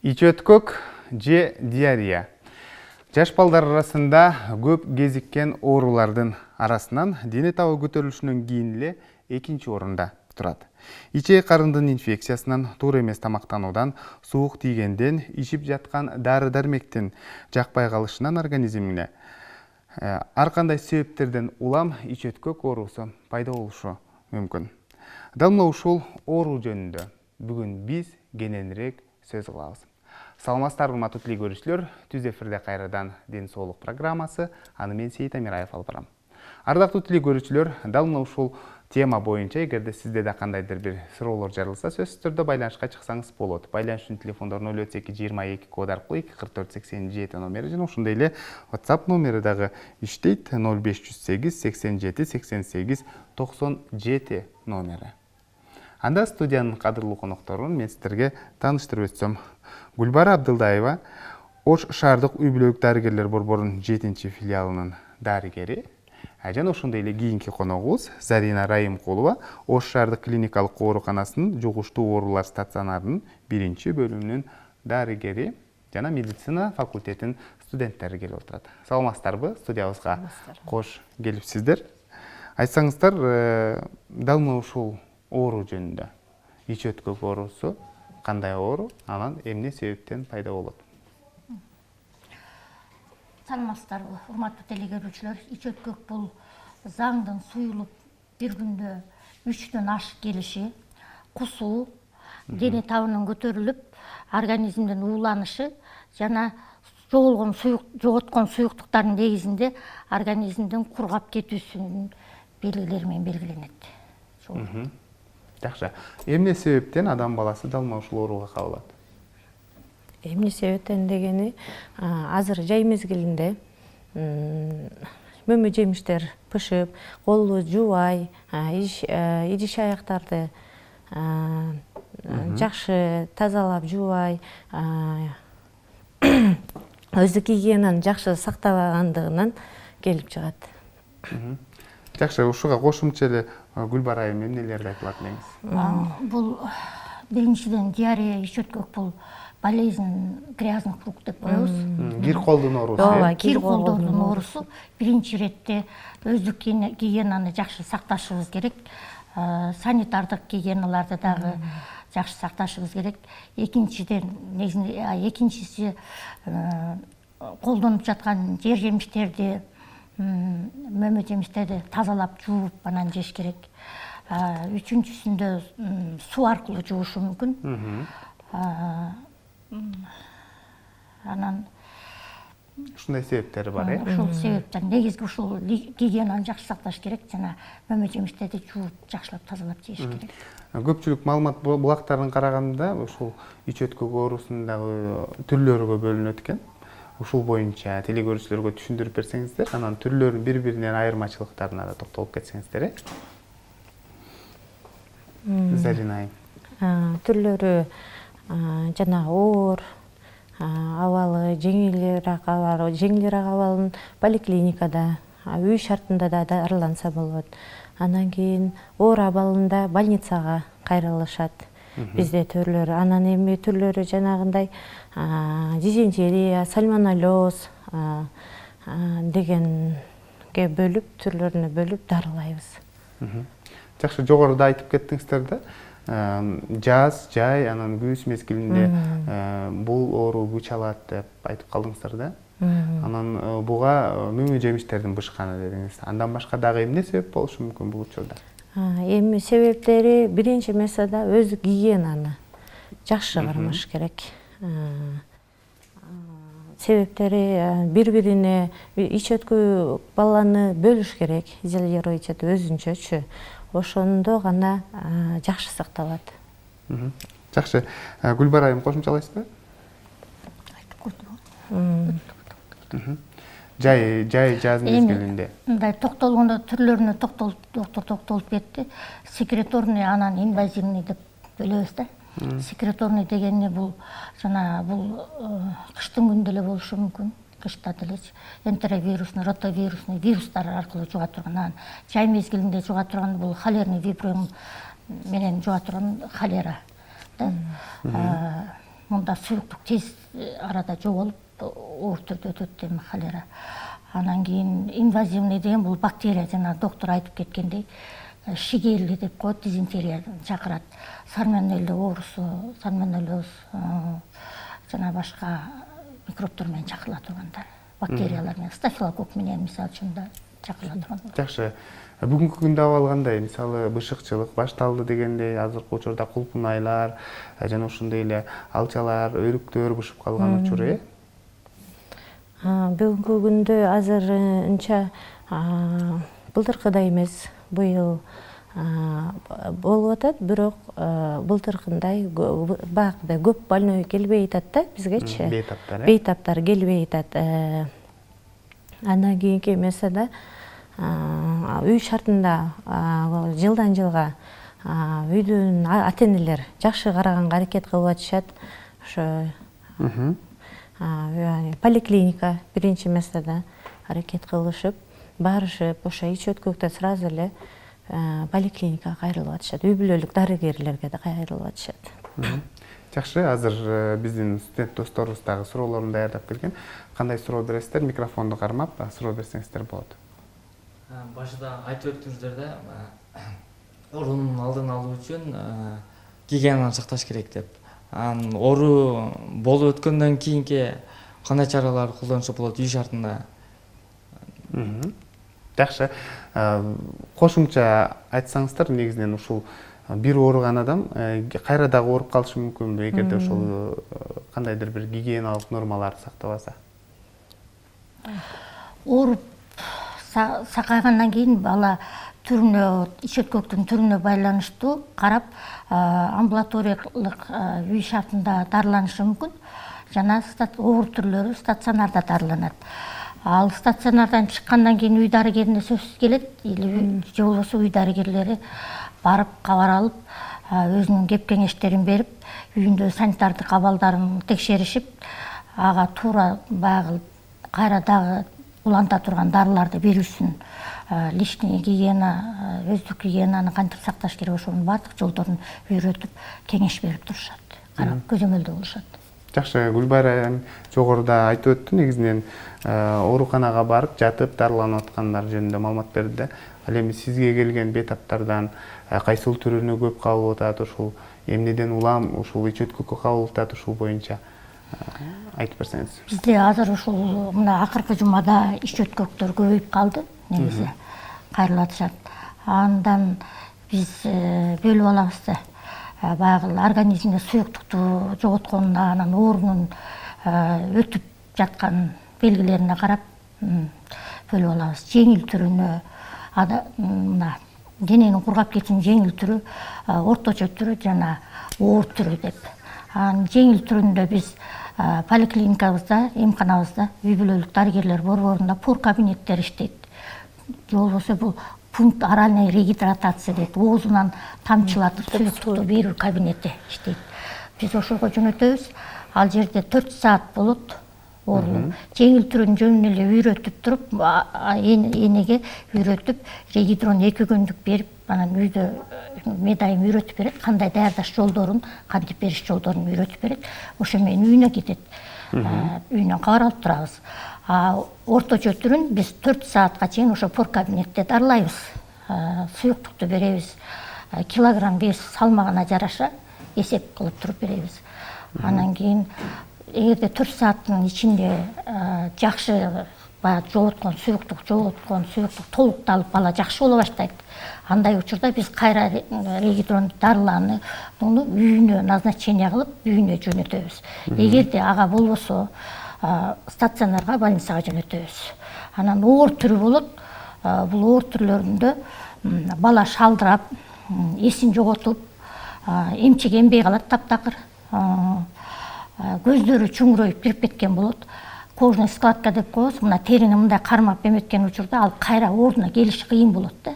Ичөткөк же диарея. Жаш балдар арасында көп кезиккен оорулардын арасынан дене табы көтөрүлүшүнөн кийин эле экинчи орунда турат. Ичек карындын инфекциясынан, туура эмес тамактануудан, суук тийгенден, ичип жаткан дары-дармектин жакпай калышынан организмине ар кандай себептерден улам ичөткөк оорусу пайда болушу мүмкүн. Дал мына ушул оору жөнүндө бүгүн биз кененирээк сөз кылабыз. Саламатсыздарбы урматтуу телекөрүүчүлөр, түз эфирде кайрадан ден соолук программасы, аны мен Сейит Амираев алып барам. Ардактуу телекөрүүчүлөр, дал мына ушул тема боюнча эгерде сизде да кандайдыр бир суроолор жарылса, сөзсүз түрдө байланышка чыксаңыз болот. Байланыш үчүн телефондор 082 код аркылуу 24487 номери жана ошондой эле WhatsApp номери дагы иштейт 0508 87 88 97 номери. Анда студиянын кадырлуу конокторун мен сиздерге тааныштырып өтсөм. Гүлбара Абдылдаева, Ош шаардык үй-бүлөлүк дарыгерлер борборунун 7-филиалынын дарыгери. Жана ошондой эле кийинки коногубуз Зарина Райымкулова, Ош шаардык клиникалык ооруканасынын жугуштуу оорулар стационарынын 1-бөлүмүнүн дарыгери жана медицина факультетинин студенттери келип отурат. Саламатсыздарбы? Студиябызга кош келипсиздер. Айтсаңыздар, дал мына ушул оору жөнүндө. Ичөткөк оорусу кандай оору, анан эмне себептен пайда болот? Саламатсыздарбы, урматтуу телекөрүүчүлөр. Ичөткөк бул заңдын суюлуп бир күндө 3-төн ашык келиши, кусуу, дене табынын көтөрүлүп, организмдин ууланышы жана жоготкон суюктуктардын негизинде организмдин кургап кетүүсүнүн белгилери менен белгиленет. Жакшы. Эмне себептен адам баласы дал мына ушул ооруга кабылат? Эмне себептен дегени, азыр жай мезгилинде мөмө жемиштер пышып, колду жуубай, идиш аяктарды жакшы тазалап жуубай, өздүк гигиенаны жакшы сактабагандыгынан келип чыгат. Жакшы, ушуга кошумча эле Гүлбара айым эмнелерди айтып атыңыз? Бул биринчиден диарея, ичөткөк бул болезнь грязных рук деп коебуз. Кир колдун оорусу. Ооба, Кир колдордун оорусу. Биринчи иретте өздүк гигиенаны жакшы сакташыбыз керек. Санитардык гигиеналарды дагы жакшы сакташыбыз керек. Экинчиси колдонуп жаткан жер жемиштерди, мөмө жемиштерди тазалап жууп анан жеш керек. Үчүнчүсүндө суу аркылуу жуушу мүмкүн. Анан ушундай себептери бар, э? Ушул себептен негизги ушул гигиенаны жакшы сакташ керек жана мөмө жемиштерди жууп, жакшылап тазалап жеш керек. Көпчүлүк маалымат булактарын караганда ушул ичөткөк оорусунун дагы түрлөрүгө бөлүнөт экен. Ушул боюнча телекөрүүчүлөргө түшүндүрүп берсеңиздер, анан түрлөрүнүн бири-биринен айырмачылыктарына да токтолуп кетсеңиздер, э? Зарина айым. Түрлөрү жана оор абалы, жеңилирээк абалын поликлиникада, үй шартында да дарыланса болот. Анан кийин оор абалында больницага кайрылышат. Бизде түрлөрү, анан эми түрлөрү жанагындай дизентерия, сальмонеллез дегенге бөлүп, түрлөрүнө бөлүп дарылайбыз. Жакшы, жогоруда айтып кеттиңиздер да. Жаз, жай, анан күз мезгилинде бул оору күч алат деп айтып калдыңыздар да. Анан буга мөмө жемиштердин бышканы дедиңиз. Андан башка дагы эмне себеп болушу мүмкүн бул учурда? Эми себептери биринчи месада өздүк гигиенаны жакшы кармаш керек. Себептери бири-бирине ичөткөк баланы бөлүш керек, изолировать этип өзүнчөчү. Ошондо гана жакшы сакталат. Жакшы. Гүлбара айым кошумчалайсызбы? Айтып көрдүм. Жаз мезгилинде. Мындай токтолгондо түрлөрүнө токтолуп кетти. Секреторный, анан инвазивный деп бөлөбүз да. Секреторный дегени бул кыштын күндө эле болушу мүмкүн. Кышта делечи энтеровирусный, ротовирусный вирустар аркылуу жуга турган. Жай мезгилинде жуга турган бул холерный вибриум менен жуга турган холера. мында сүйүктүк тез арада жоголуп оор түрдө өтөт эми холера. Анан кийин инвазивный деген бул бактерия, жана доктор айтып кеткендей, шигерли деп коет, дизентерия чакырат. Сальмонелла оорусу, сальмонеллез жана башка микробтор менен чакырыла тургандар, бактериялар менен, стафилококк менен мисалы үчүн да чакырыла турган. Жакшы. Бүгүнкү күндө абал кандай? Мисалы бышыкчылык башталды дегендей, азыркы учурда кулпунайлар жана ошондой эле алчалар, өрүктөр бышып калган учур Бүгүнкү күндө азырынча былтыркыдай эмес, быйыл болуп атат, бирок былтыркындай баягыдай көп больной келбей атат да бизгечи. Бейтаптар келбей атат. Андан кийинки месада үй шартында жылдан жылга үйдүн ата-энелер жакшы караганга аракет кылып атышат. Ошо поликлиника биринчи месада аракет кылышып, барышып, ошо ич өткөктө сразу эле поликлиникага кайрылып атышат. Үй бүлөлүк дарыгерлерге да кайрылып атышат. Жакшы, азыр биздин студент досторубуз дагы суроолорун даярдап келген. Кандай суроо бересиздер? Микрофонду кармап суроо берсеңиздер болот. Башында айтып өттүңүздөр да, оорунун алдын алуу үчүн гигиенаны сакташ керек деп. Оору болуп өткөндөн кийинки кандай чаралар колдонсо болот үй шартында? Жакшы. Кошумча айтсаңыздар, негизинен ушул бир ооруган адам кайра дагы ооруп калышы мүмкүнбү, эгерде ошол кандайдыр бир гигиеналык нормаларды сактабаса? Ооруп сакайгандан кийин бала түрүнө, ич өткөктүн түрүнө байланыштуу карап, амбулаториялык үй шартында дарыланышы мүмкүн. Жана оор түрлөрү стационарда дарыланат. Ал стационардан чыккандан кийин үй дарыгерине сөзсүз келет, же болбосо үй дарыгерлери барып кабар алып, өзүнүн кеп кеңештерин берип, үйүндө санитардык абалдарын текшеришип, ага туура баягы кайра дагы уланта турган дарыларды берүүсүн, лишний гигиена, өздүк гигиенаны кантип сакташ керек, ошонун баардык жолдорун үйрөтүп, кеңеш берип турушат, карап көзөмөлдө болушат. Жакшы, Гүлбайра жогоруда айтып өттү, негизинен ооруканага барып жатып дарыланып аткандар жөнүндө маалымат берди. Ал эми сизге келген бейтаптардан кайсыл түрүнө көп кабылып атат, ушул эмнеден улам, ушул ич өткөккө кабылып атат, ушул боюнча айтып берсеңиз. Бизде азыр ушул мына акыркы жумада ич өткөктөр көбөйүп калды, негизи кайрылып атышат. Андан биз бөлүп алабыз да. Баягы организмде суюктукту жоготконуна, анан оорунун өтүп жаткан белгилерине карап бөлүп алабыз. Жеңил түрүнө, мына дененин кургап кетүүнүн жеңил түрү, орточо түрү жана оор түрү деп. Жеңил түрүндө биз поликлиникабызда, эмканабызда үй бүлөлүк дарыгерлер борборунда пор кабинеттер иштейт. Же болбосо бул пункт оральной регидратация дейт, оозунан тамчылатып суюктукту берүү кабинети иштейт. Биз ошого жөнөтөбүз. Ал жерде 4 саат болот оорулуу. Жеңил түрүн жөнүн эле үйрөтүп туруп, энеге үйрөтүп, регидрон 2 күндүк берип, анан үйдө медайым үйрөтүп берет, кандай даярдаш жолдорун, кантип бериш жолдорун үйрөтүп берет. Ошо менен үйүнө кетет. Үйүнөн кабар алып турабыз. Орточо түрүн биз 4 саатка чейин ошо пор кабинетте дарылайбыз. Суюктукту беребиз. Килограмм вес салмагына жараша эсеп кылып туруп беребиз. Анан кийин эгерде 4 сааттын ичинде жакшы жоготкон суюктук толукталып бала жакшы боло баштайт. Андай учурда биз кайра регидрон дарыланы үйүнө назначение кылып, үйүнө жөнөтөбүз. Эгерде ага болбосо стационарга, больницага жөнөтөбүз. Анан оор түрү болот. Бул оор түрлөрүндө бала шалдырап, эсин жоготуп, эмчек эмбей калат таптакыр. Көздөрү чуңуройуп кирип кеткен болот. Кожный складка деп коебуз. Мына терини мындай кармап эметкен учурда ал кайра ордуна келиши кыйын болот да.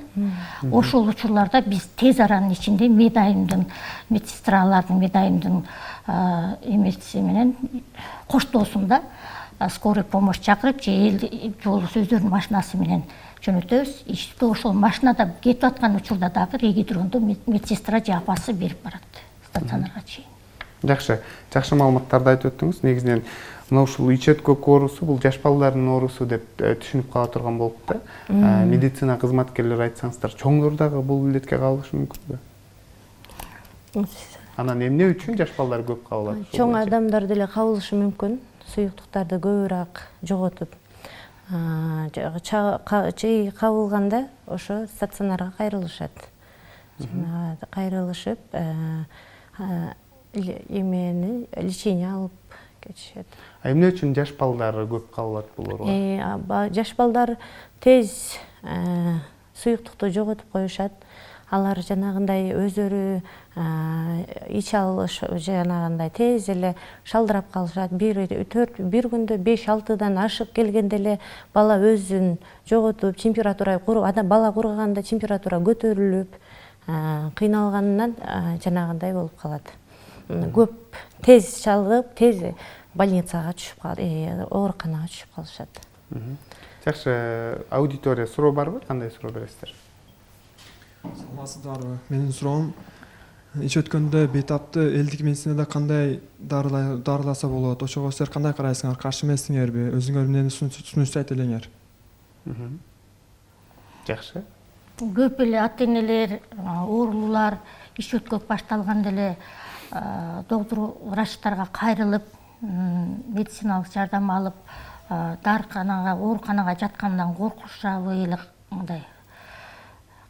Ошол учурларда биз тез аранын ичинде медайымдын, медсестралардын, медайымдын эмеси менен коштоосунда скорый помощь чакырып, же болбосо өздөрүнүн машинасы менен жөнөтөбүз. Ишти ошол машинада кетип аткан учурда дагы регидронду медсестра же апасы берип барат стационарга чейин. Жакшы маалыматтарды айтып өттүңүз. Негизинен мына ушул ич өткөк оорусу бул жаш балдардын оорусу деп түшүнүп кала турган болуп да. Медицина кызматкерлери айтсаңыздар, чоңдор дагы бул илдетке кабылышы мүмкүнбү? Анан эмне үчүн жаш балдар көп кабылат? Чоң адамдар деле кабылышы мүмкүн. Суюктуктарды көбүрөөк жоготуп, чый кабылганда ошо стационарга кайрылышат. Кайрылышып, эмени лечение алып кетишет. Эмне үчүн жаш балдар көп кабылат бул ооруга? Жаш балдар тез суюктукту жоготуп коюшат. Алар жанагындай өздөрү ич алыш жанагындай тез эле шалдырап калышат. Бир күндө 5-6дан ашык келгенде эле бала өзүн жоготуп, температура бала кургаганда температура көтөрүлүп, кыйналганынан жанагындай болуп калат. Көп тез чалып, тез больницага түшүп калат, ооруканага түшүп калышат. Жакшы, аудитория суроо барбы? Кандай суроо бересиздер? Саламатсыздарбы? Менин суроом, ич өткөндө бейтапты элдик медицинада кандай дарыласа болот? Ошого силер кандай карайсыңар? Каршы эмессиңерби? Өзүңөр эмнени сунуштайт элеңер? Жакшы. Көп эле ата энелер, оорулуулар ич өткөк башталганда эле доктор врачтарга кайрылып, медициналык жардам алып, ооруканага жаткандан коркушабы эле мындай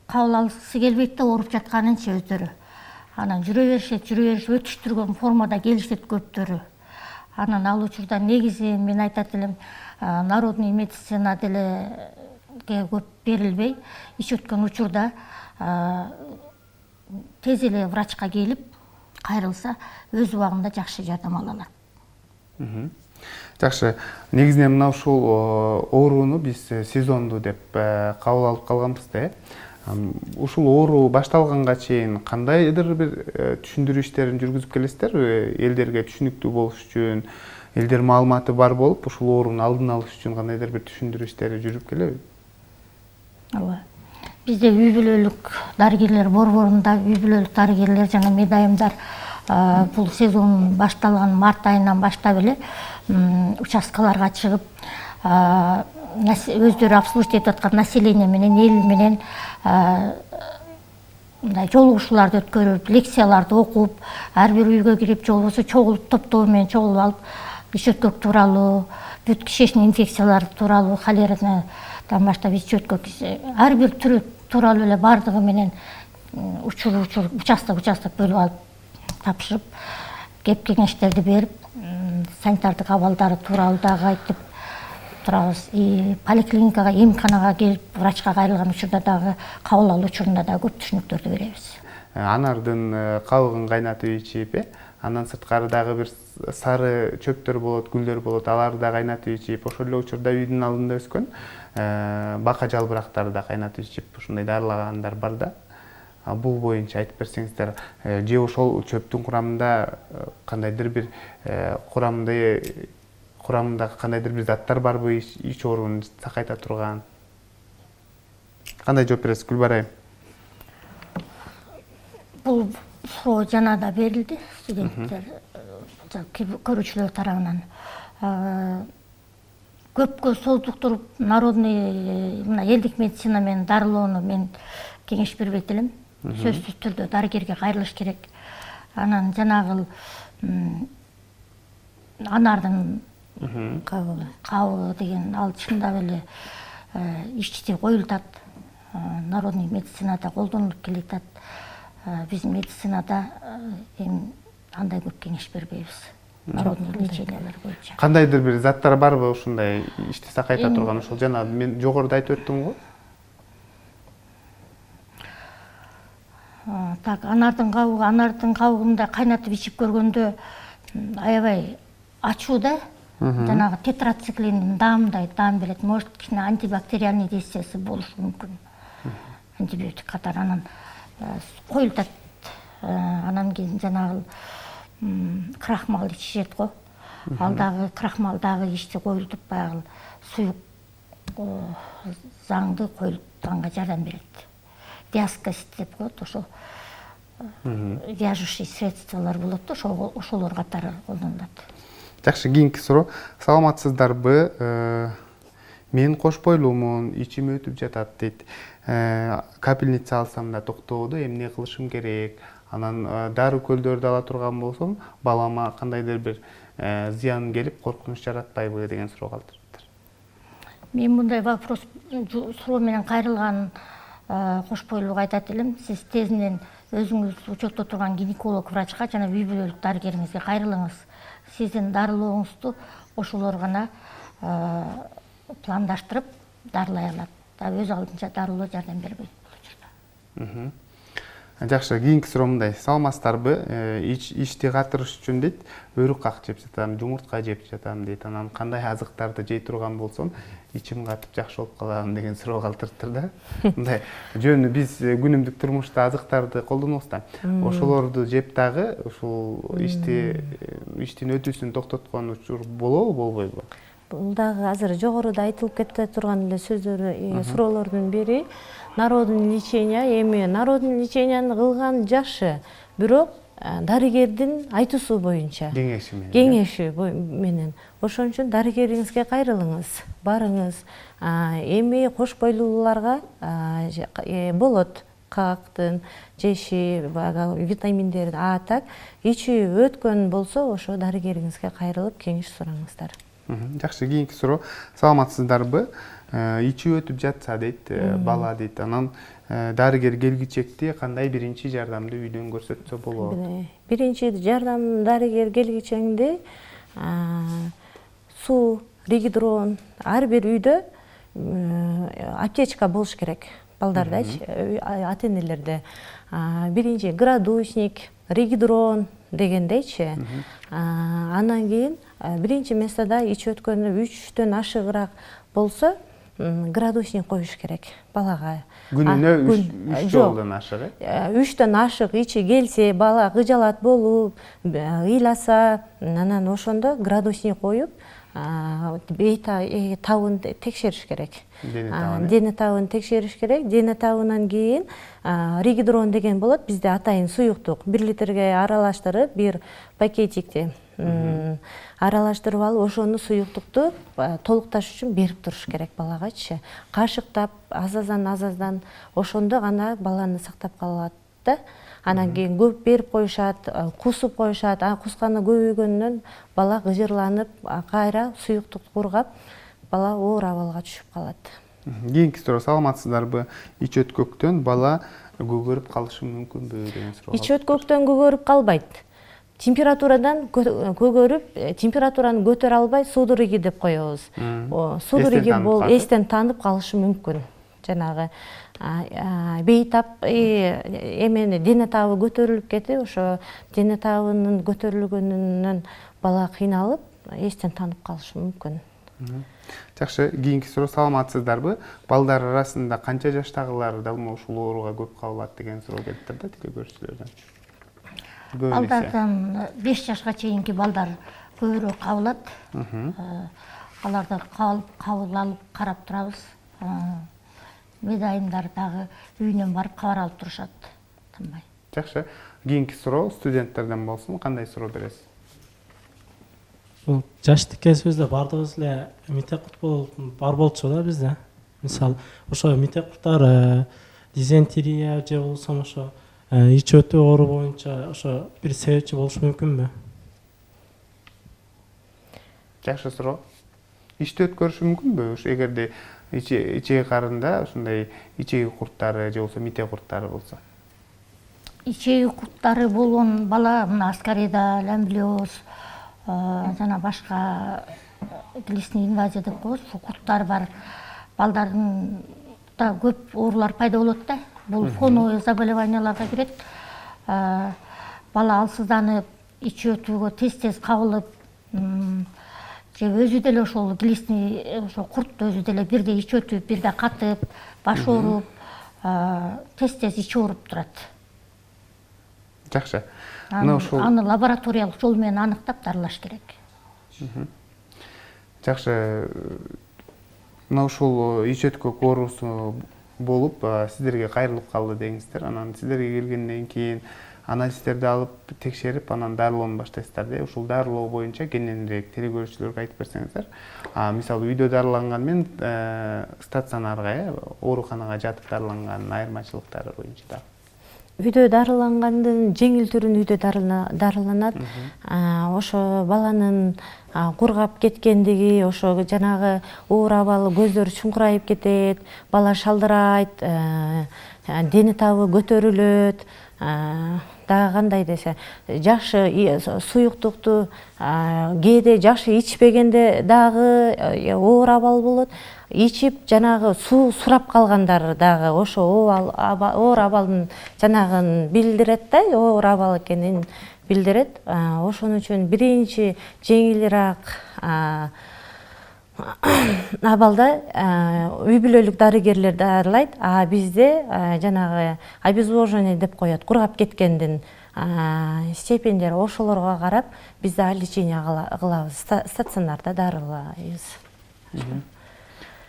кабыл алгысы келбейт да, ооруп жатканынчы өздөрү. Анан жүрө беришет, өтүштүргөн формада келишет көптөрү. Анан ал учурда негизи мен айтат элем, народный медицина деле көп берилбей, ич өткөн учурда тез эле врачка келип кайрылса, өз убагында жакшы жардам алалар. Жакшы, негизинен мына ушул ооруну биз сезондуу деп кабыл алып калганбыз да. Ушул оору башталганга чейин кандайдыр бир түшүндүрүү иштерин жүргүзүп келесиздер, элдерге түшүнүктүү болуш үчүн, элдер маалыматы бар болуп, ушул оорунун алдын алыш үчүн кандайдыр бир түшүндүрүү иштери жүрүп келеби? Ооба. Бизде үй бүлөлүк дарыгерлер борборунда үй бүлөлүк дарыгерлер жана медайымдар бул сезон башталган март айынан баштап эле участкаларга чыгып, өздөрү обслуживать этип аткан население менен, эл менен мындай жолугушууларды өткөрүп, лекцияларды окуп, ар бир үйгө кирип, же болбосо чогулуп, топтоо менен чогулуп алып, ич өткөк тууралуу, бүт кишечный инфекциялар тууралуу, холерадан баштап ич өткөк ар бир түрү тууралуу эле бардыгы менен участок бөлүп алып тапшырып, кеп кеңештерди берип, санитардык абалдары тууралуу дагы айтып турабыз. Поликлиникага, эмканага келип, врачка кайрылган учурда дагы, кабыл алуу учурунда дагы көп түшүнүктөрдү беребиз. Анардын кабыгын кайнатып ичип, андан сырткары дагы бир сары чөптөр болот, гүлдөр болот, аларды да кайнатып ичип, ошол эле учурда үйдүн алдында өскөн бака жалбырактарды да кайнатып ичип, ушундай дарылагандар бар да. Бул боюнча айтып берсеңиздер, же ошол чөптүн курамында кандайдыр бир курамында кандайдыр бир заттар барбы, ич ооруну сакайта турган? Кандай жооп бересиз, Гүлбарайым? Бул суроо жана да берилди студенттер, көрүүчүлөр тарабынан. Көпкө солтуктуруп, народный элдик медицина менен дарылоону мен кеңеш бербейт элем. Сөзсүз түрдө дарыгерге кайрылыш керек. Анан жанагы анардын кабыгы деген ал чындап эле ичти коюлтат. Народный медицинада колдонулуп келатат. Биз медицинада андай көп кеңеш бербейбиз. Народный лечениялар боюнча. Кандайдыр бир заттар барбы ушундай ичти сакайта турган? Ошол жана мен жогоруда айтып өттүм го. Так, анардын кабыгында кайнатып ичип көргөндө аябай ачуу да, жанагы тетрациклин даамдай даам берет. Может, кичине антибактериальный действиясы болушу мүмкүн. Антибиотик катары анан коюлтат. Анан кийин жанагы крахмал ичишет го. Ал дагы крахмал дагы ичти коюлтуп, баягы суюк заңды коюлганга жардам берет. Вязкость деп коет, ошо вяжущий средстволор болот да, ошолор катары колдонулат. Жакшы, кийинки суроо. Саламатсыздарбы? Мен кош бойлуумун, ичим өтүп жатат дейт. Капельница алсам да токтоодо, эмне кылышым керек? Анан дары көлдөрдү ала турган болсом, балама кандайдыр бир зыян келип, коркунуч жаратпайбы деген суроо калтырыптыр. Мен мындай вопрос суроо менен кайрылган кош бойлууга айтат элем. Сиз тезинен өзүңүз учетто турган гинеколог врачка жана үй бүлөлүк дарыгериңизге кайрылыңыз. Сиздин дарылооңузду ошолор гана пландаштырып дарылай алат. Өз алдынча дарылоо жардам бербейт бул учурда. Жакшы, кийинки суроо мындай. Саламатсыздарбы? Ичти катырыш үчүн дейт, өрүк как жеп жатам, жумуртка жеп жатам дейт. Анан кандай азыктарды жей турган болсом, ичим катып жакшы болуп калам деген суроо калтырыптыр да. Мындай жөнү биз күнүмдүк турмушта азыктарды колдонобуз да. Ошолорду жеп дагы ушул иштин өтүүсүн токтоткон учур болобу, болбойбу? Бул дагы азыр жогоруда айтылып кете турган эле сөздөр, суроолордун бири народный лечение. Эми народный леченияны кылган жакшы, бирок дарыгердин айтуусу боюнча, кеңеши менен. Ошон үчүн дарыгериңизге кайрылыңыз, барыңыз. Эми кош бойлууларга болот кактын жеши, витаминдерди, так ичүү өткөн болсо, ошо дарыгериңизге кайрылып кеңеш сураңыздар. Жакшы, кийинки суроо. Саламатсыздарбы? Ичүү өтүп жатса дейт, бала дейт. Анан дарыгер келгичекти кандай биринчи жардамды үйдөн көрсөтсө болот? Биринчи жардам дарыгер келгичеңди суу, ригидрон, ар бир үйдө аптечка болуш керек. Балдардачы, ата-энелерде биринчи градусник, ригидрон дегендейчи. Анан кийин биринчи местада ич өткөнү 3төн ашыгыраак болсо, градусник коюш керек балага. Күнүнө 3 жолдон ашык, 3төн ашык ичи келсе, бала кыжалат болуп, ыйласа, анан ошондо градусник коюп, табын текшериш керек. Дене табын текшериш керек. Дене табынан кийин ригидрон деген болот. Бизде атайын суюктук 1 литрге аралаштырып, бир пакетикти аралаштырып алып, ошону суюктукту толукташ үчүн берип туруш керек балагачы. Кашыктап, азаздан ошондо гана баланы сактап калат да. Анан кийин көп берип коюшат, кусуп коюшат. Кусканы көбөйгөндөн бала кыжырланып, кайра суюктук кургап, бала оор абалга түшүп калат. Кийинки суроо. Саламатсыздарбы? Ич өткөктөн бала көгөрүп калышы мүмкүнбү деген суроо. Ич өткөктөн көгөрүп калбайт. Температурадан көгөрүп, температураны көтөрө албай судороги деп коебуз. Судороги эстен танып калышы мүмкүн. Жанагы бейтап эмени дене табы көтөрүлүп кетип, ошо дене табынын көтөрүлгөнүнөн бала кыйналып, эстен танып калышы мүмкүн. Жакшы, кийинки суроо. Саламатсыздарбы? Балдар арасында канча жаштагылар да ушул ооруга көп кабылат деген суроо келиптир да телекөрүүчүлөрдөн. Балдардан 5 жашка чейинки балдар көбүрөөк кабылат. Аларды кабыл алып карап турабыз. Медайымдар дагы үйүнөн барып кабар алып турушат. Тынбай. Жакшы. Кийинки суроо студенттерден болсун. Кандай суроо бересиз? Бул жаштык кезибизде бардыгыбыз эле митек курт бар болчу да бизде. Мисалы, ошо митек курттар дизентерия же болсо ошо ич өтүү оору боюнча ошо бир себепчи болушу мүмкүнбү? Жакшы суроо. Ичти өткөрүшү мүмкүнбү? Эгерде ичеги карында ушундай ичеги курттары же болсо митек курттары болсо? Ичеги курттары болгон бала мына аскарида, лямблиоз, жана башка глистный инвазия деп коебуз. Ушул курттар бар. Балдардын да көп оорулар пайда болот да. Бул фоновый заболеванияларга кирет. Бала алсызданып, ич өтүүгө тез кабылып, же өзү деле ошол глистный ошо курт өзү деле бирде ич өтүп, бирде катып, баш ооруп, тез ичи ооруп турат. Жакшы. Аны лабораториялык жол менен аныктап дарылаш керек. Жакшы. Мына ушул ич өткөк оорусу болуп, сиздерге кайрылып калды деңиздер. Анан сиздерге келгенден кийин анализдерди алып текшерип анан дарылоону баштайсыздар да. Ушул дарылоо боюнча кененирээк телекөрүүчүлөргө айтып берсеңиздер. Мисалы үйдө дарыланган менен стационарга, ооруканага жатып дарыланганын айырмачылыктары боюнча да. Үйдө дарылангандын жеңил түрүн үйдө дарыланат. Ошо баланын кургап кеткендиги, ошо жанагы оор абалы, көздөр чуңкурайып кетет, бала шалдырайт, дени табы көтөрүлөт. Дагы кандай десе, жакшы суюктукту кээде жакшы ичпегенде дагы оор абал болот. Ичип жанагы суу сурап калгандар дагы ошо оор абалдын жанагын билдирет да, оор абал экенин билдирет. Ошон үчүн биринчи жеңилирээк абалда үй бүлөлүк дарыгерлер дарылайт, бизде жанагы обезвоживание деп коет, кургап кеткендин степендери ошолорго карап бизде лечение кылабыз, стационарда дарылайбыз.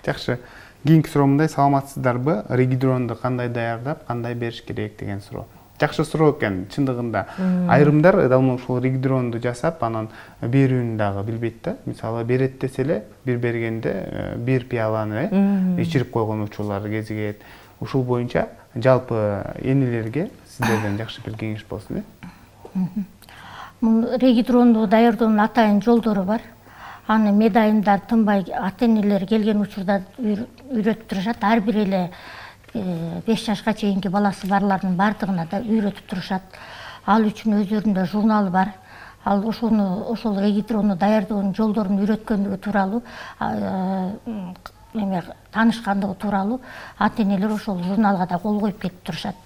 Жакшы. Кийинки суроо мындай: саламатсыздарбы? Регидронду кандай даярдап, кандай бериш керек деген суроо. Жакшы суроо экен, чындыгында. Айрымдар давно ушул регидронду жасап, анан берүүнү дагы билбейт да. Мисалы берет десе эле, бир бергенде бир пиаланы ичирип койгон учурлар кезигет. Ушул боюнча жалпы энелерге сиздерден жакшы бир кеңеш болсун, Регидронду даярдоонун атайын жолдору бар. Аны медайымдар тынбай ата-энелер келген учурда үйрөтүп турушат. Ар бир эле 5 жашка чейинки баласы барлардын бардыгына да үйрөтүп турушат. Ал үчүн өздөрүндө журнал бар. Ал ошол регидронду даярдоонун жолдорун үйрөткөндүгү тууралуу, таанышкандыгы тууралуу ата-энелер ошол журналга да кол коюп кетип турушат.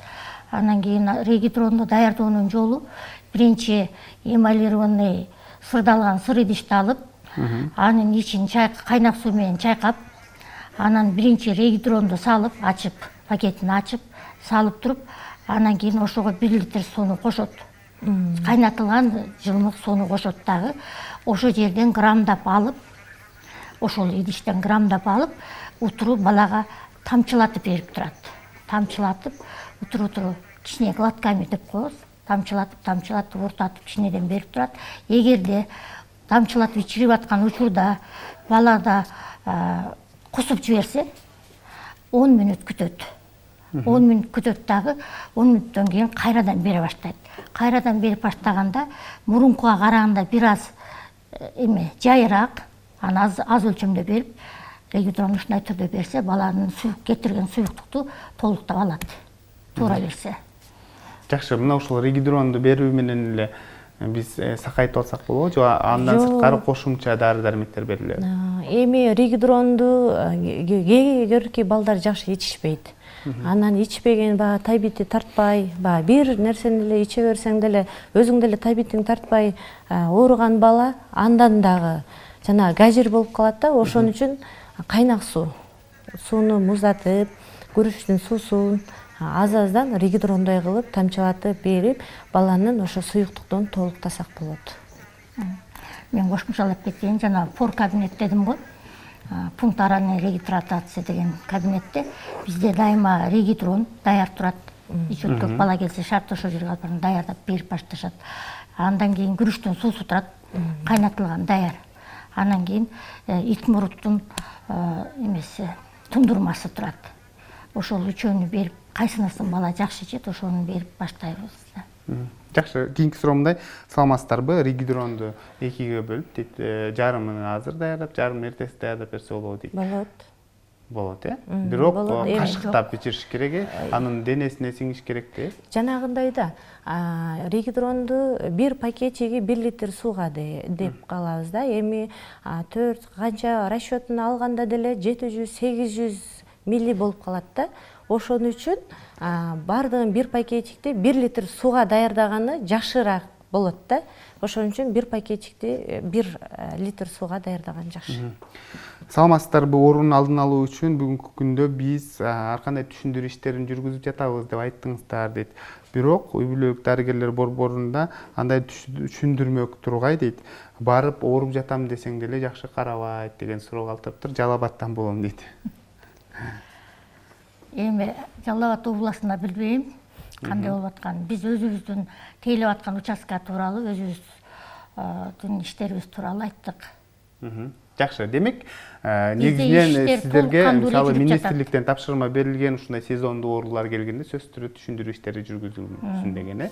Анан кийин регидронду даярдоонун жолу: биринчи эмалированный сырдалган сыр идишти алып, анын ичин кайнак суу менен чайкап, анан биринчи регидронду салып, ачып, пакетин ачып, салып туруп, анан кийин ошого 1 литр сууну кошот. Кайнатылган жылмык сууну кошот дагы. Ошо жерден граммдап алып, ошол идиштен граммдап алып, утуру балага тамчылатып берип турат. Тамчылатып, утуру кичине глотками деп коебуз. Тамчылатып, ортотуп кичинеден берип турат. Эгерде тамчылатып ичирип аткан учурда балада кусуп жиберсе, 10 мүнөт күтөт. 10 мүнөт күтөт дагы, 10 мүнөттөн кийин кайрадан бере баштайт. Кайрадан берип баштаганда мурункуга караганда бир аз жайыраак, аны аз өлчөмдө берип, регидронду ушундай түрдө берсе, баланын кетирген суюктукту толуктап алат. Туура берсе. Жакшы, мына ушул регидронду берүү менен эле биз сакайтып алсак болобу же андан сырткары кошумча дары-дармектер берилеби? Эми регидронду кээки балдар жакшы ичишпейт. Анан ичпеген баягы табити тартпай, бир нерсени эле иче берсең деле өзүң деле табитиң тартпай ооруган бала андан дагы жана газир болуп калат да. Ошон үчүн кайнак сууну муздатып, күрүчтүн суусун аз-аздан регидрондой кылып тамчылатып берип, баланын ошо суюктуктун толуктасак болот. Мен кошумчалап кетейин, жана фор кабинет дедим го. Пункт ранней регистратация деген кабинетте бизде дайыма регидрон даяр турат. Ичөткөк бала келсе шарт ошол жерге алып даярдап берип башташат. Андан кийин күрүчтүн суусу турат, кайнатылган даяр. Анан кийин ит муруттун тундурмасы турат. Ошол үчөөнү берип, кайсынысын бала жакшы ичет, ошону берип баштайбыз. Жакшы, кийинки суроо мындай: саламатсыздарбы? Регидронду экиге бөлүп, дейт, жарымын азыр даярдап, жарымын эртеси даярдап берсе болобу дейт. Болот, Бирок кашыктап ичириш керек, анын денесине сиңиш керек да. Жанагындай да, регидронду бир пакетиги 1 литр сууга деп калабыз да. Эми 4 канча расчетун алганда деле 700-800 милли болуп калат да. Ошон үчүн бардыгын бир пакетикти 1 литр сууга даярдаганы жакшыраак болот да. Ошон үчүн бир пакетикти 1 литр сууга даярдаган жакшы. Саламатсыздарбы? Оорунун алдын алуу үчүн бүгүнкү күндө биз ар кандай түшүндүрүү иштерин жүргүзүп жатабыз деп айттыңыздар дейт. Бирок үй бүлөлүк дарыгерлер борборунда андай түшүндүрмөк тургай дейт. Барып ооруп жатам десең деле жакшы карабайт деген суроо калтырыптыр. Жалал Абадтан болом дейт. Эми Жалал Абад областында билбейм. кандай болуп атканын, биз өзүбүздүн тейлеп аткан участка тууралуу, өзүбүздүн иштерибиз тууралуу айттык. Жакшы. Демек, негизинен сиздерге мисалы министрликтен тапшырма берилген ушундай сезондуу оорулар келгенде сөзсүз түрдө түшүндүрүү иштери жүргүзүлсүн деген,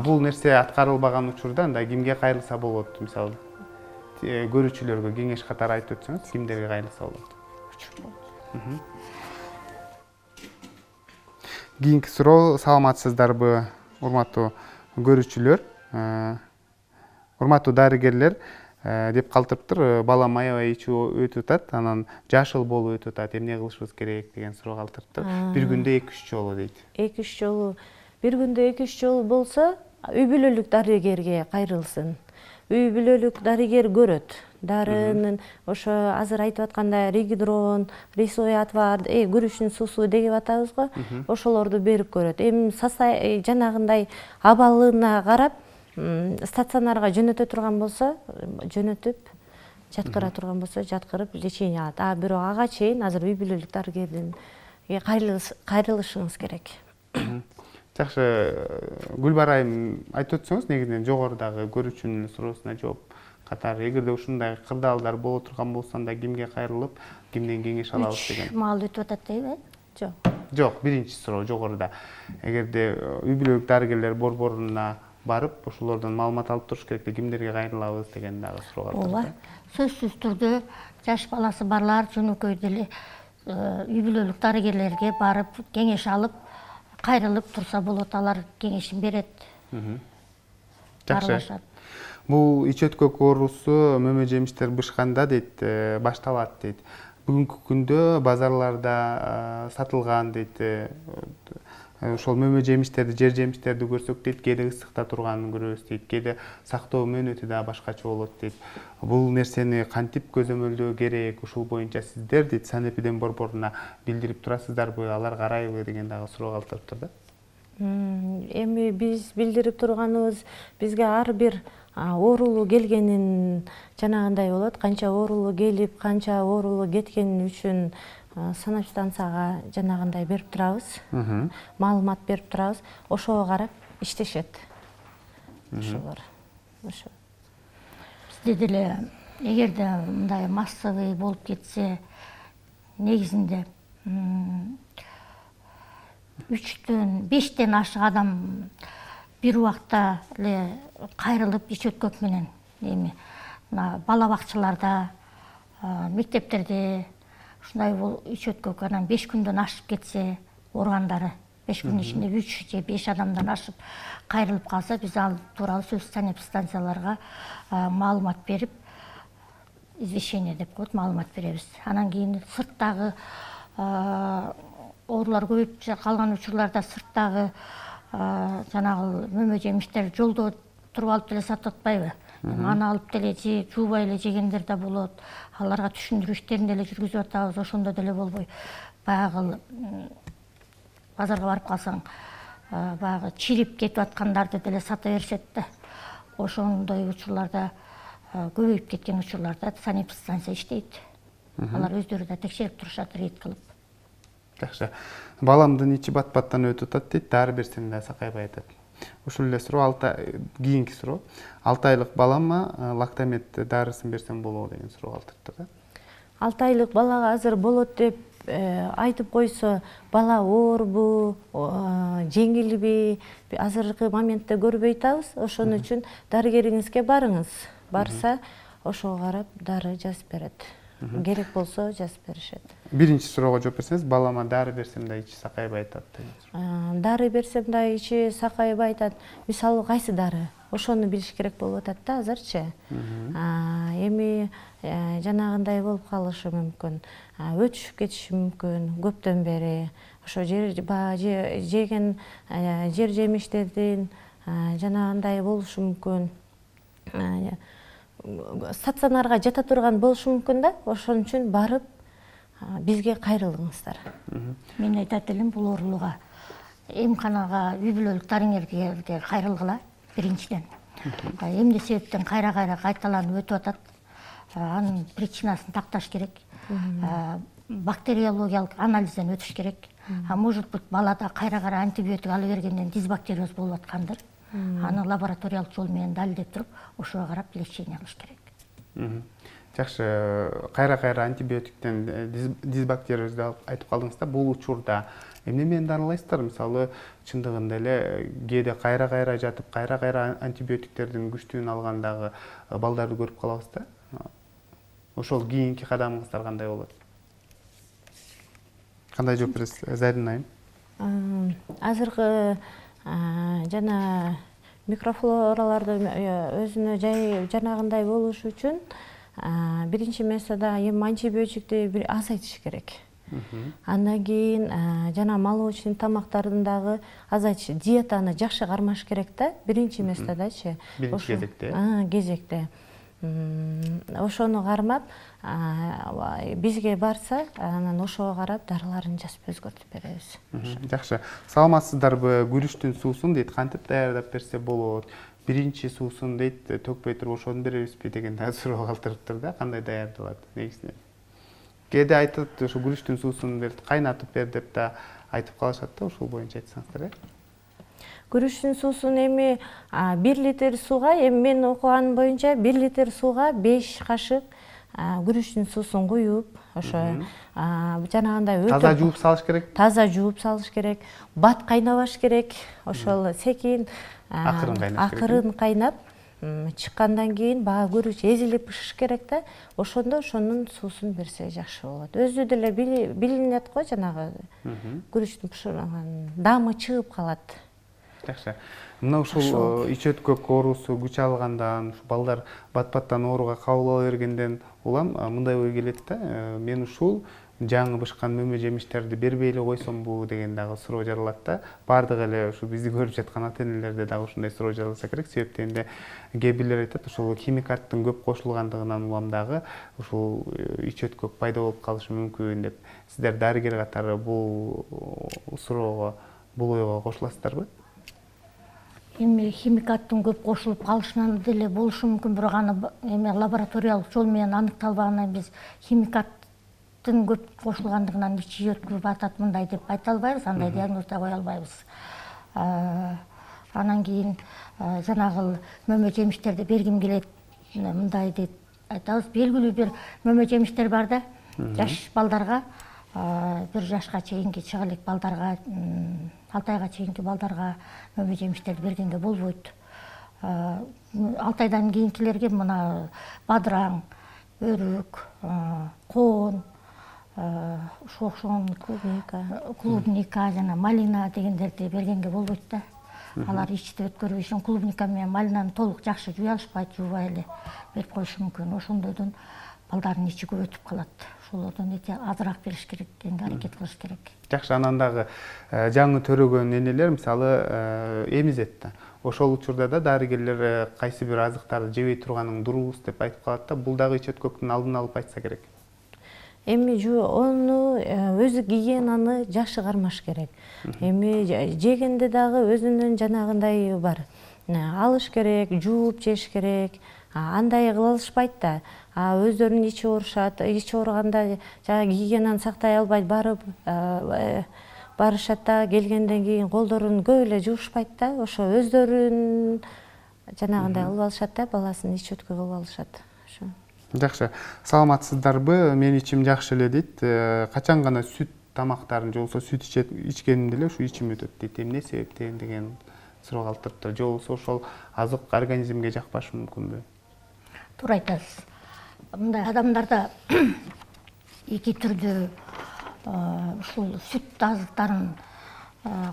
бул нерсе аткарылбаган учурда анда кимге кайрылса болот? Мисалы, көрүүчүлөргө кеңеш катары айтып өтсөңүз, кимдерге кайрылса болот? Кийинки суроо, саламатсыздарбы, урматтуу көрүүчүлөр, урматтуу дарыгерлер, деп калтырыптыр. Балам аябай ичүү өтүп атат, анан жашыл болуп өтүп атат, эмне кылышыбыз керек деген суроо калтырыптыр. Бир күндө 2-3 жолу дейт. 2-3 жолу. Бир күндө 2-3 жолу болсо, үй бүлөлүк дарыгерге кайрылсын. Үй бүлөлүк дарыгер көрөт. Дарынын ошо азыр айтып аткандай ригидрон, рисой отвар, күрүчтүн суусу деп атабыз го. Ошолорду берип көрөт. Эми жанагындай абалына карап стационарга жөнөтө турган болсо, жөнөтүп, жаткыра турган болсо, жаткырып лечение алат. Бирок ага чейин азыр үй бүлөлүк дарыгердин кайрылышыңыз керек. Жакшы, Гүлбар айым, айтып өтсөңүз, негизинен жогорудагы көрүүчүнүн суроосуна жооп катары, эгерде ушундай кырдаалдар боло турган болсо, анда кимге кайрылып, кимден кеңеш алабыз деген. 3 маал өтүп атат дейби? Жок, биринчи суроо жогоруда. Эгерде үй бүлөлүк дарыгерлер борборуна барып, ошолордон маалымат алып туруш керек, кимдерге кайрылабыз деген дагы суроо калтырды. Ооба, сөзсүз түрдө жаш баласы барлар жөнөкөй деле үй бүлөлүк дарыгерлерге барып, кеңеш алып, кайрылып турса болот, алар кеңешин берет. Жакшы. Бул ич өткөк оорусу мөмө жемиштер бышканда дейт, башталат дейт. Бүгүнкү күндө базарларда сатылган дейт. Ошол мөмө жемиштерди, жер жемиштерди көрсөк дейт, кээде ысыкта турганын көрөбүз дейт, кээде сактоо мөөнөтү да башкача болот дейт. Бул нерсени кантип көзөмөлдөө керек? Ушул боюнча сиздер дейт Санэпидем борборуна билдирип турасыздарбы, алар карайбы деген дагы суроо калтырыптыр да. Эми биз билдирип турганыбыз, бизге ар бир оорулуу келгенин жанагындай болот. Канча оорулуу келип, канча оорулуу кеткени үчүн санэпидстанцияга жанагындай берип турабыз. Маалымат берип турабыз. Ошого карап иштешет. Ошолор. Бизде деле эгерде мындай массовый болуп кетсе, негизинде 3-5тен ашык адам бир убакта эле кайрылып ич өткөк менен эми бала бакчаларда, мектептерде ушундай ич өткөк анан 5 күндөн ашып кетсе, органдары 5 күн ичинде 3 же 5 адамдан ашып кайрылып калса, биз ал тууралуу сөзсүз санэпидстанцияларга маалымат берип, извещение деп коет, маалымат беребиз. Анан кийин сырттагы оорулар көбөйүп калган учурларда сырттагы жанагы мөмө жемиштер жолдо туруп алып деле сатып атпайбы? Аны алып деле жуубай эле жегендер да болот. Аларга түшүндүрүү иштерин деле жүргүзүп атабыз. Ошондо деле болбой. Баягы базарга барып калсаң, баягы чирип кетип аткандарды деле сата беришет да. Ошондой учурларда, көбөйүп кеткен учурларда санэпидстанция иштейт. Алар өздөрү да текшерип турушат, рейд кылып. Жакшы. Баламдын ичи бат-баттан өтүп атат дейт, дары берсем да сакайбай атат. Ушул эле суроо, кийинки суроо. 6 айлык баламга лактамет дарысын берсем болобу деген суроо калтырыптыр да. 6 айлык балага азыр болот деп айтып койсо, бала оорбу, жеңилби, азыркы моментте көрбөй атабыз. Ошон үчүн дарыгериңизге барыңыз. Барса, ошого карап дары жазып берет. Керек болсо жазып беришет. Биринчи суроого жооп берсеңиз, балама дары берсем да ичи сакайбай атат деген. Дары берсем да ичи сакайбай атат. Мисалы кайсы дары? Ошону билиш керек болуп атат да азырчы. Эми жанагындай болуп калышы мүмкүн. Өтүшүп кетиши мүмкүн көптөн бери. Ошо жеген жер жемиштердин жанагындай болушу мүмкүн. Стационарга жата турган болушу мүмкүн да. Ошон үчүн барып бизге кайрылыңыздар. Мен айтат элем бул оорулууга эмканага үй бүлөлүк дарыгерге кайрылгыла биринчиден. Эмне себептен кайра кайталанып өтүп атат? Анын причинасын такташ керек. бактериологиялык анализден өтүш керек. А может быть балада кайра антибиотик ала бергенден дисбактериоз болуп аткандыр. Аны лабораториялык жол менен далилдеп туруп, ошого карап лечение алыш керек. Жакшы, кайра антибиотиктен дисбактериозду айтып калдыңыз да, бул учурда эмне менен дарылайсыздар? Мисалы, чындыгында эле кээде кайра жатып, кайра антибиотиктердин күчтүүнүн алгандагы балдарды көрүп калабыз да. Ошол кийинки кадамыңыздар кандай болот? Кандай жооп бересиз, Зарина айым? Азыркы жана микрофлораларды өзүнө жай жанагындай болуш үчүн биринчи месада эми антибиотикти азайтыш керек. Андан кийин жана молочный тамактардын дагы азайтыш, диетаны жакшы кармаш керек да, биринчи месадачы. Биринчи кезекте. Кезекте. Ошону кармап, бизге барса, анан ошого карап дарыларын жазып өзгөртүп беребиз. Жакшы. Саламатсыздарбы? Күрүчтүн суусун дейт, кантип даярдап берсе болот? Биринчи суусун дейт, төкпөй туруп ошону беребизби деген да суроо калтырыптыр да, кандай даярдалат негизинен? Кээде айтат, ошо күрүчтүн суусун кайнатып бер деп да айтып калышат да, ошол боюнча айтсаңыздар. Күрүчтүн суусун эми 1 литр сууга, эми мен окуганым боюнча 1 литр сууга 5 кашык күрүчтүн суусун куюп, ошо жанагындай өтө таза жууп салыш керек. Таза жууп салыш керек. Бат кайнабаш керек. Ошол секин акырын кайнап, чыккандан кийин баягы күрүч эзилип бышыш керек да. Ошондо ошонун суусун берсе жакшы болот. Өзү деле билинет го жанагы күрүчтүн бышырганын даамы чыгып калат. Жакшы. Мына ушул ич өткөк оорусу күч алгандан, балдар бат-баттан ооруга кабыл ала бергенден улам мындай ой келет да, мен ушул жаңы бышкан мөмө жемиштерди бербей эле койсомбу деген дагы суроо жаралат да. Бардык эле ушу бизди көрүп жаткан ата-энелерде дагы ушундай суроо жаралса керек. Себеп дегенде кээ бирлер айтат, ушул химикаттын көп кошулгандыгынан улам дагы ушул ич өткөк пайда болуп калышы мүмкүн деп. Сиздер дарыгер катары бул суроого, бул ойго кошуласыздарбы? Эми химикаттын көп кошулуп калышынан деле болушу мүмкүн, бирок аны эми лабораториялык жол менен аныкталбагандан биз химикаттын көп кошулгандыгынан ич өткүп атат мындай деп айта албайбыз, андай диагноз да кое албайбыз. Анан кийин жанагы мөмө жемиштерди бергим келет, мындай деп айтабыз. Белгилүү бир мөмө жемиштер бар да, жаш балдарга, 1 жашка чейинки чыга элек балдарга, 6 айга чейинки балдарга мөмө жемиштерди бергенге болбойт. 6 айдан кийинкилерге мына бадыраң, өрүк, коон, ушуга окшогон клубника жана малина дегендерди бергенге болбойт да. Алар ичти өткөрүү үчүн клубника менен малинаны толук жакшы жуя алышпайт, жуубай эле берип коюшу мүмкүн. Ошондойдон балдардын ичи көбөйтүп калат. Ошолордон эте азыраак бериш керек, дегенге аракет кылыш керек. Жакшы, анан дагы жаңы төрөгөн энелер мисалы эмизет да. Ошол учурда да дарыгерлер кайсы бир азыктарды жебей турганың дурубуз деп айтып калат да. Бул дагы ич өткөктүн алдын алып айтса керек. Эми ону өзү гигиенаны жакшы кармаш керек. Эми жегенде дагы өзүнүн жанагындай бар. Алыш керек, жууп жеш керек. Андай кыла алышпайт да. Өздөрүнүн ичи оорушат, ичи ооруганда жанагы гигиенаны сактай албайт, барып барышат да, келгенден кийин колдорун көп эле жуушпайт да. Ошо өздөрүн жанагындай кылып алышат да, баласын ич өткө кылып алышат. Ошо. Жакшы. Саламатсыздарбы? Мен ичим жакшы эле дейт. Качан гана сүт тамактарын же болбосо сүт ичкенимде эле ушу ичим өтөт дейт. Эмне себептен деген суроо калтырыптыр. Же болбосо ошол азык организмге жакпашы мүмкүнбү? Туура айтасыз. Мындай адамдарда эки түрдүү ушул сүт азыктарын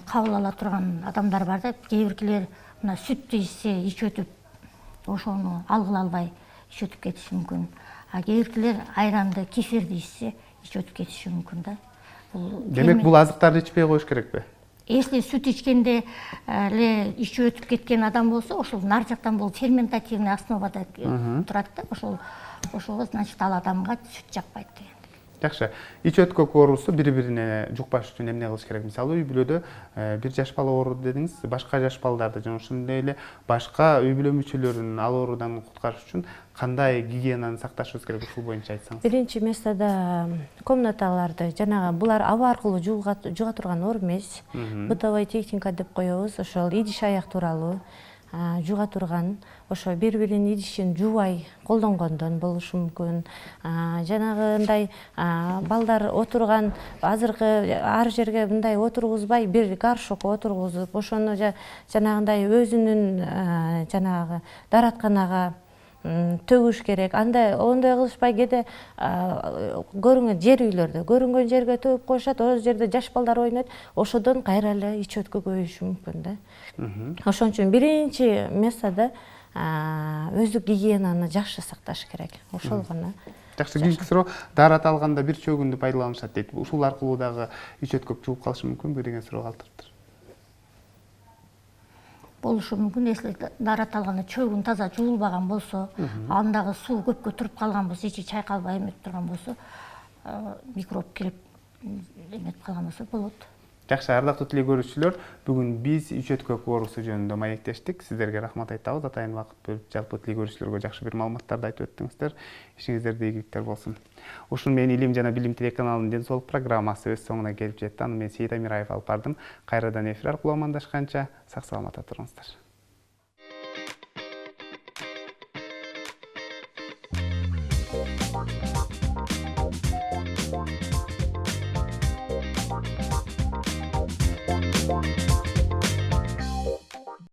кабыл ала турган адамдар бар да. Кээ биркилер мына сүттү ичсе ич өтүп, ошону алгыла албай ич өтүп кетиши мүмкүн. Кээ биркилер айранды, кефирди ичсе ич өтүп кетиши мүмкүн да. Демек бул азыктарды ичпей коюш керекпи? Если сүт ичкенде эле ичи өтүп кеткен адам болсо, ошол нар жактан бул ферментативный основада турат да. Ошого значит ал адамга сүт жакпайт деген. Жакшы. Ич өткөк оорусу бири-бирине жукпаш үчүн эмне кылыш керек? Мисалы, үй бүлөдө бир жаш бала ооруду дедиңиз, башка жаш балдарды жана ошондой эле башка үй бүлө мүчөлөрүн ал оорудан куткарыш үчүн кандай гигиенаны сакташыбыз керек, ушул боюнча айтсаңыз. Биринчи местада комнаталарды жанагы булар аба аркылуу жуга турган оор эмес. Бытовой техника деп коебуз. Ошол идиш аяк тууралуу жуга турган, ошо бири-биринин идишин жуубай колдонгондон болушу мүмкүн. Жанагындай балдар отурган азыркы ар жерге мындай отургузбай, бир горшокко отургузуп, ошону жанагындай өзүнүн жанагы дааратканага төгүш керек. Ондой кылышпай кээде көрүнгөн жер үйлөрдө көрүнгөн жерге төгүп коюшат, ал жерде жаш балдар ойнойт, ошодон кайра эле ич өткө көбөйүшү мүмкүн да. Ошон үчүн биринчи местада өздүк гигиенаны жакшы сакташ керек. Ошол гана. Жакшы, кийинки суроо, даарат алганда бир чөгүндү пайдаланышат дейт. Ушул аркылуу дагы ич өткөк жугуп калышы мүмкүнбү деген суроо калтырыптыр. Болушу мүмкүн, если даарат алганда чөгүн таза жуулбаган болсо, андагы суу көпкө туруп калган болсо, ичи чайкалбай эметип турган болсо, микроб кирип эметип калган болсо болот. Жакшы, ардактуу теле көрүүчүлөр, бүгүн биз ич өткөк оорусу жөнүндө маектештик. Сиздерге рахмат айтабыз. Атайын вакыт бөлүп, жалпы теле көрүүчүлөргө жакшы бир маалыматтарды айтып өттүңүздөр. Ишиңиздерде ийгиликтер болсун. Ушун менен Илим жана Билим телеканалынын Ден соолук программасы өз соңуна келип жетти. Аны мен Сейит Амираев алып бардым. Кайрадан эфир аркылуу амандашканча сак саламатта туруңуздар.